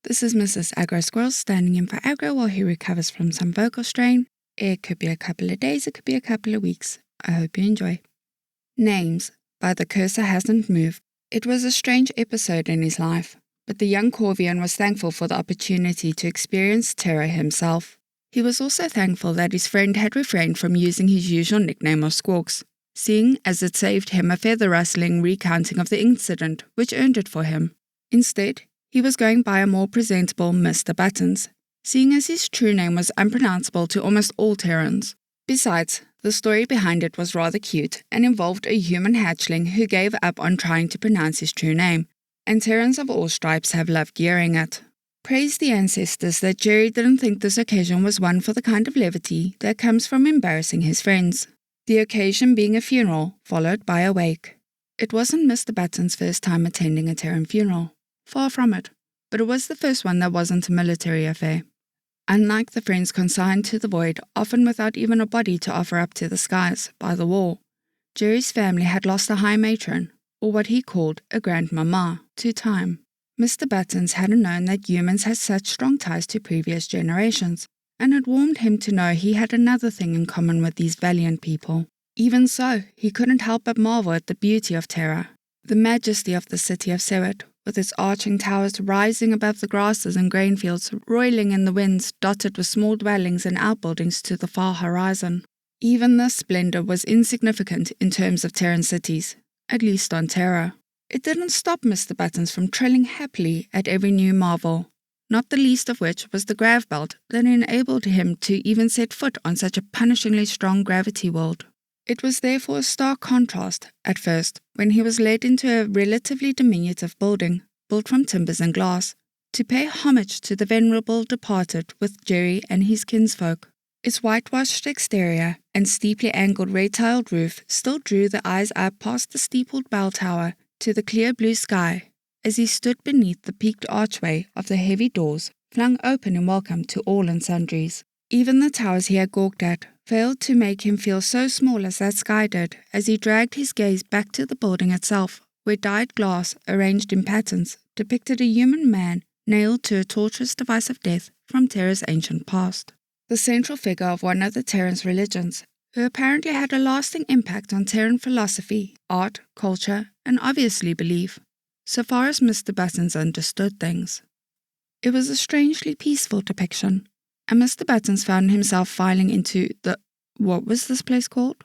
This is MrsAgroSquerril standing in for Agro while he recovers from some vocal strain. It could be a couple of days, it could be a couple of weeks. I hope you enjoy. Names, by The Cursor Hasn't Moved. It was a strange episode in his life, but the young Corvian was thankful for the opportunity to experience terror himself. He was also thankful that his friend had refrained from using his usual nickname of Squawks, seeing as it saved him a feather-rustling recounting of the incident which earned it for him. Instead, he was going by a more presentable Mr. Buttons, seeing as his true name was unpronounceable to almost all Terrans. Besides, the story behind it was rather cute and involved a human hatchling who gave up on trying to pronounce his true name, and Terrans of all stripes have loved hearing it. Praise the ancestors that Jerry didn't think this occasion was one for the kind of levity that comes from embarrassing his friends. The occasion being a funeral, followed by a wake. It wasn't Mr. Buttons' first time attending a Terran funeral. Far from it, but it was the first one that wasn't a military affair. Unlike the friends consigned to the void, often without even a body to offer up to the skies, by the war, Jerry's family had lost a high matron, or what he called a grandmama, to time. Mr. Buttons hadn't known that humans had such strong ties to previous generations, and it warmed him to know he had another thing in common with these valiant people. Even so, he couldn't help but marvel at the beauty of Terra, the majesty of the city of Seward, with its arching towers rising above the grasses and grain fields, roiling in the winds, dotted with small dwellings and outbuildings to the far horizon. Even this splendor was insignificant in terms of Terran cities, at least on Terra. It didn't stop Mr. Buttons from trailing happily at every new marvel, not the least of which was the grav belt that enabled him to even set foot on such a punishingly strong gravity world. It was therefore a stark contrast, at first, when he was led into a relatively diminutive building, built from timbers and glass, to pay homage to the venerable departed with Jerry and his kinsfolk. Its whitewashed exterior and steeply angled red-tiled roof still drew the eyes up past the steepled bell tower to the clear blue sky, as he stood beneath the peaked archway of the heavy doors, flung open in welcome to all and sundries. Even the towers he had gawked at failed to make him feel so small as that sky did, as he dragged his gaze back to the building itself, where dyed glass, arranged in patterns, depicted a human man nailed to a torturous device of death from Terra's ancient past. The central figure of one of the Terran's religions, who apparently had a lasting impact on Terran philosophy, art, culture, and obviously belief, so far as Mr. Buttons understood things. It was a strangely peaceful depiction, and Mr. Buttons found himself filing into what was this place called?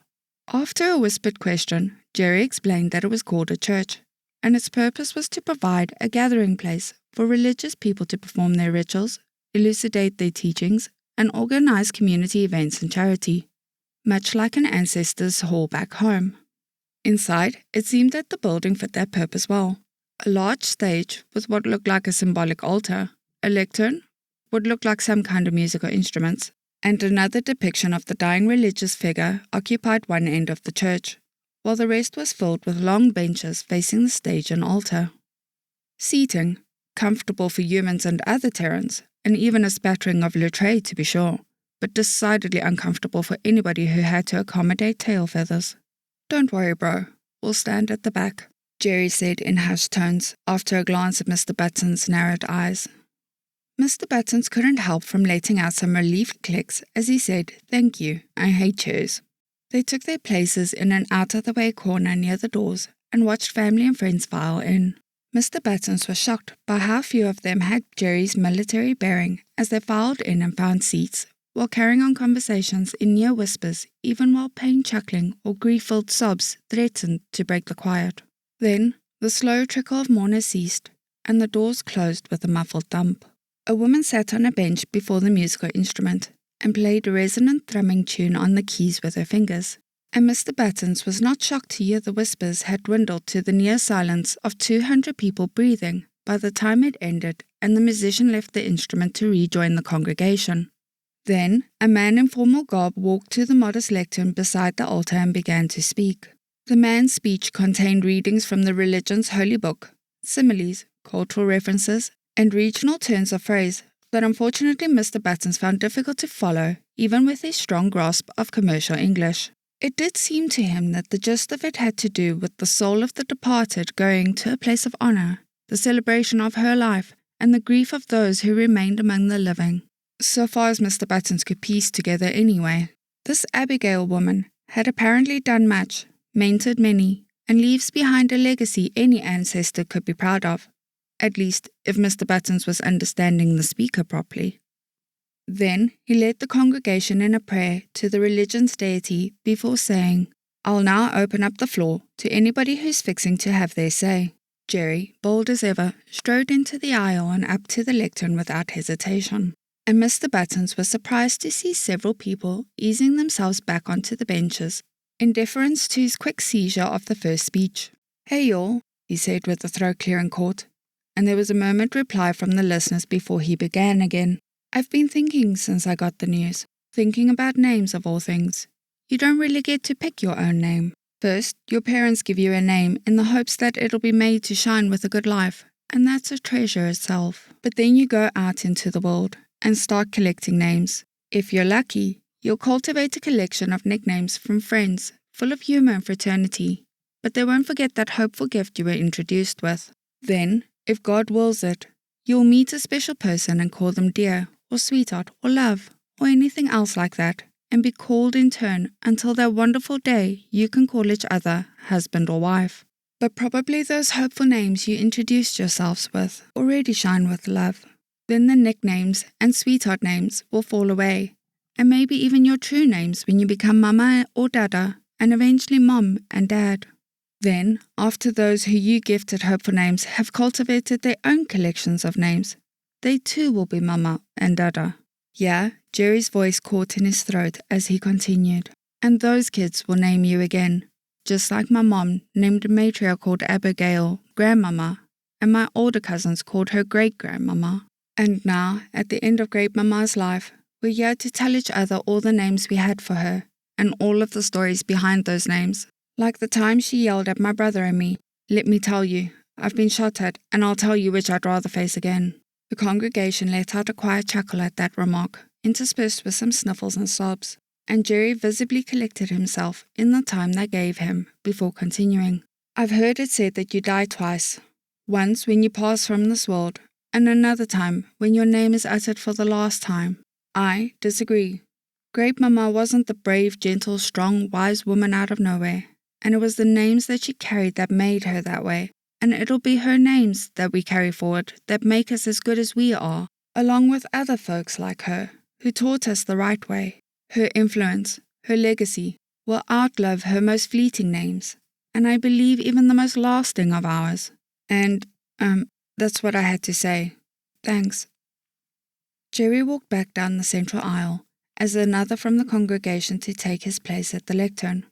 After a whispered question, Jerry explained that it was called a church, and its purpose was to provide a gathering place for religious people to perform their rituals, elucidate their teachings, and organize community events and charity, much like an ancestor's hall back home. Inside, it seemed that the building fit that purpose well. A large stage with what looked like a symbolic altar, a lectern, would look like some kind of musical instruments, and another depiction of the dying religious figure occupied one end of the church, while the rest was filled with long benches facing the stage and altar. Seating, comfortable for humans and other Terrans, and even a spattering of Letray to be sure, but decidedly uncomfortable for anybody who had to accommodate tail feathers. "Don't worry, bro, we'll stand at the back," Jerry said in hushed tones after a glance at Mr. Buttons' narrowed eyes. Mr. Buttons couldn't help from letting out some relieved clicks as he said, "Thank you, I hate chairs." They took their places in an out-of-the-way corner near the doors and watched family and friends file in. Mr. Buttons was shocked by how few of them had Jerry's military bearing as they filed in and found seats, while carrying on conversations in near whispers, even while pain chuckling or grief-filled sobs threatened to break the quiet. Then, the slow trickle of mourners ceased, and the doors closed with a muffled thump. A woman sat on a bench before the musical instrument and played a resonant thrumming tune on the keys with her fingers, and Mr. Buttons was not shocked to hear the whispers had dwindled to the near silence of 200 people breathing by the time it ended and the musician left the instrument to rejoin the congregation. Then, a man in formal garb walked to the modest lectern beside the altar and began to speak. The man's speech contained readings from the religion's holy book, similes, cultural references, and regional turns of phrase that unfortunately Mr. Buttons found difficult to follow, even with his strong grasp of commercial English. It did seem to him that the gist of it had to do with the soul of the departed going to a place of honor, the celebration of her life, and the grief of those who remained among the living. So far as Mr. Buttons could piece together anyway. This Abigail woman had apparently done much, mentored many, and leaves behind a legacy any ancestor could be proud of, at least if Mr. Buttons was understanding the speaker properly. Then he led the congregation in a prayer to the religion's deity before saying, "I'll now open up the floor to anybody who's fixing to have their say." Jerry, bold as ever, strode into the aisle and up to the lectern without hesitation. And Mr. Buttons was surprised to see several people easing themselves back onto the benches, in deference to his quick seizure of the first speech. "Hey y'all," he said with a throat-clearing court, and there was a murmured reply from the listeners before he began again. "I've been thinking since I got the news, thinking about names of all things. You don't really get to pick your own name. First, your parents give you a name in the hopes that it'll be made to shine with a good life, and that's a treasure itself. But then you go out into the world and start collecting names. If you're lucky, you'll cultivate a collection of nicknames from friends, full of humor and fraternity, but they won't forget that hopeful gift you were introduced with. Then, if God wills it, you'll meet a special person and call them dear, or sweetheart, or love, or anything else like that, and be called in turn until that wonderful day you can call each other husband or wife. But probably those hopeful names you introduced yourselves with already shine with love. Then the nicknames and sweetheart names will fall away, and maybe even your true names when you become mama or dada, and eventually mom and dad. Then, after those who you gifted hopeful names have cultivated their own collections of names, they too will be mama and dada." Yeah, Jerry's voice caught in his throat as he continued. "And those kids will name you again, just like my mom named a matriarch called Abigail grandmama, and my older cousins called her great-grandmama. And now, at the end of Great-Mama's life, we're here to tell each other all the names we had for her, and all of the stories behind those names. Like the time she yelled at my brother and me, 'Let me tell you, I've been shot at, and I'll tell you which I'd rather face again.'" The congregation let out a quiet chuckle at that remark, interspersed with some sniffles and sobs, and Jerry visibly collected himself in the time they gave him before continuing. "I've heard it said that you die twice, once when you pass from this world, and another time when your name is uttered for the last time. I disagree. Great Mama wasn't the brave, gentle, strong, wise woman out of nowhere, and it was the names that she carried that made her that way. And it'll be her names that we carry forward that make us as good as we are, along with other folks like her, who taught us the right way. Her influence, her legacy, will outlive her most fleeting names, and I believe even the most lasting of ours. And, that's what I had to say. Thanks." Jerry walked back down the central aisle, as another from the congregation to take his place at the lectern.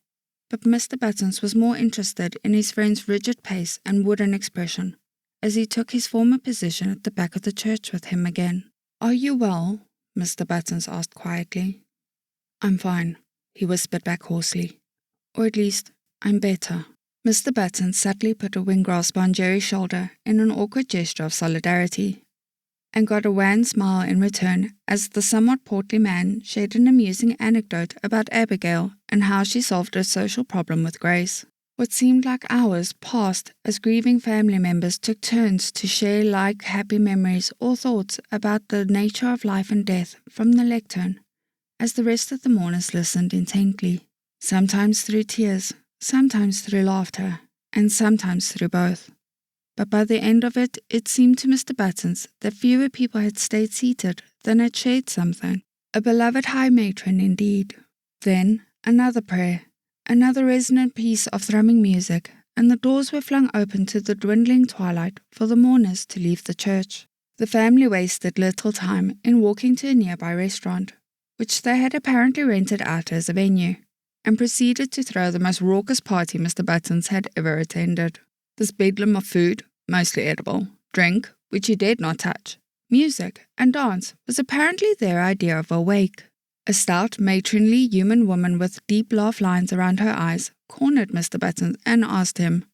But Mr. Buttons was more interested in his friend's rigid pace and wooden expression, as he took his former position at the back of the church with him again. "Are you well?" Mr. Buttons asked quietly. "I'm fine," he whispered back hoarsely. "Or at least, I'm better." Mr. Buttons subtly put a wing grasp on Jerry's shoulder in an awkward gesture of solidarity, and got a wan smile in return as the somewhat portly man shared an amusing anecdote about Abigail and how she solved a social problem with grace. What seemed like hours passed as grieving family members took turns to share like happy memories or thoughts about the nature of life and death from the lectern, as the rest of the mourners listened intently, sometimes through tears, sometimes through laughter, and sometimes through both. But by the end of it, it seemed to Mr. Buttons that fewer people had stayed seated than had shared something. A beloved high matron indeed. Then another prayer, another resonant piece of thrumming music, and the doors were flung open to the dwindling twilight for the mourners to leave the church. The family wasted little time in walking to a nearby restaurant, which they had apparently rented out as a venue, and proceeded to throw the most raucous party Mr. Buttons had ever attended. This bedlam of food, mostly edible, drink, which he dared not touch, music, and dance was apparently their idea of a wake. A stout, matronly human woman with deep laugh lines around her eyes cornered Mr. Buttons and asked him,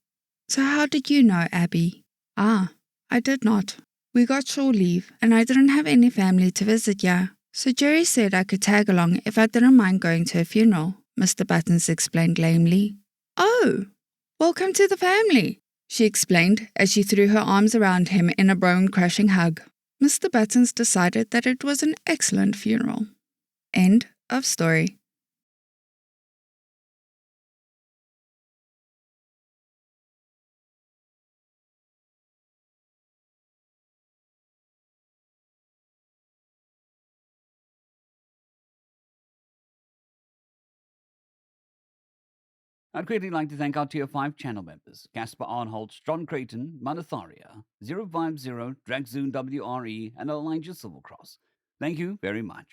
"So how did you know, Abby?" "Ah, I did not. We got shore leave, and I didn't have any family to visit here, so Jerry said I could tag along if I didn't mind going to a funeral," Mr. Buttons explained lamely. "Oh, welcome to the family," she explained as she threw her arms around him in a bone-crushing hug. Mr. Buttons decided that it was an excellent funeral. End of story. I'd greatly like to thank our Tier 5 channel members Caspar Arnholt, John Creighton, Manatharia, 050, Dragzoon WRE, and Elijah Silvercross. Thank you very much.